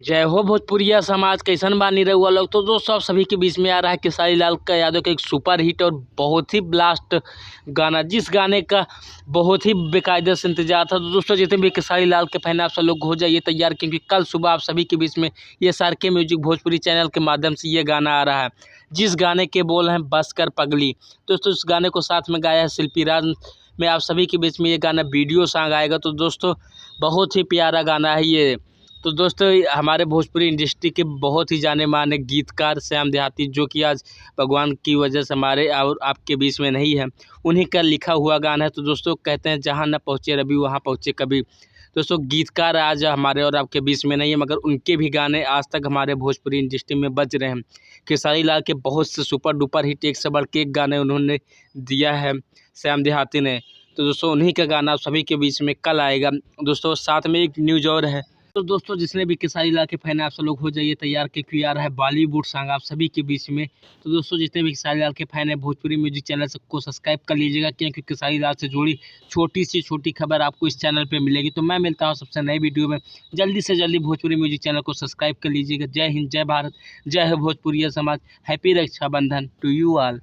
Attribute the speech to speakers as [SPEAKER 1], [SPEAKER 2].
[SPEAKER 1] जय हो भोजपुरिया समाज, कैसन बानी रउआ लोग। तो दोस्तों आप सभी के बीच में आ रहा है खेसारी लाल का यादव का एक सुपर हिट और बहुत ही ब्लास्ट गाना, जिस गाने का बहुत ही बेकायदे से इंतजार था। तो दोस्तों जितने भी खेसारी लाल के फैन आप सब लोग हो जाइए तैयार, क्योंकि कल सुबह आप सभी के बीच में ये SRK म्यूजिक भोजपुरी चैनल के माध्यम से ये गाना आ रहा है, जिस गाने के बोल हैं बस कर पगली। दोस्तों इस गाने को साथ में गाया है शिल्पी राज। में आप सभी के बीच में ये गाना वीडियो सॉन्ग आएगा। तो दोस्तों बहुत ही प्यारा गाना है ये। तो दोस्तों हमारे भोजपुरी इंडस्ट्री के बहुत ही जाने माने गीतकार श्याम देहाती, जो कि आज भगवान की वजह से हमारे और आपके बीच में नहीं है, उन्हीं का लिखा हुआ गाना है। तो दोस्तों कहते हैं जहाँ न पहुँचे रवि वहाँ पहुँचे कभी। दोस्तों गीतकार आज हमारे और आपके बीच में नहीं है, मगर उनके भी गाने आज तक हमारे भोजपुरी इंडस्ट्री में बज रहे हैं। खेसारी लाल के बहुत से सुपर डुपर हिट एक से बढ़ के एक गाने उन्होंने दिया है श्याम देहाती ने। तो दोस्तों उन्हीं का गाना आप सभी के बीच में कल आएगा। दोस्तों साथ में एक न्यूज़ और है। तो दोस्तों जितने भी खेसारी लाल के फैन आप सब लोग हो जाइए तैयार, क्योंकि आ रहा है बॉलीवुड सॉन्ग आप सभी के बीच में। तो दोस्तों जितने भी खेसारी लाल के फैन है भोजपुरी म्यूजिक चैनल को सब्सक्राइब कर लीजिएगा, क्योंकि खेसारी लाल से जुड़ी छोटी से छोटी खबर आपको इस चैनल पे मिलेगी। तो मैं मिलता हूँ सबसे नई वीडियो में, जल्दी से जल्दी भोजपुरी म्यूजिक चैनल को सब्सक्राइब कर लीजिएगा। जय हिंद, जय भारत, जय हो भोजपुरिया समाज। Happy Rakshabandhan to you all.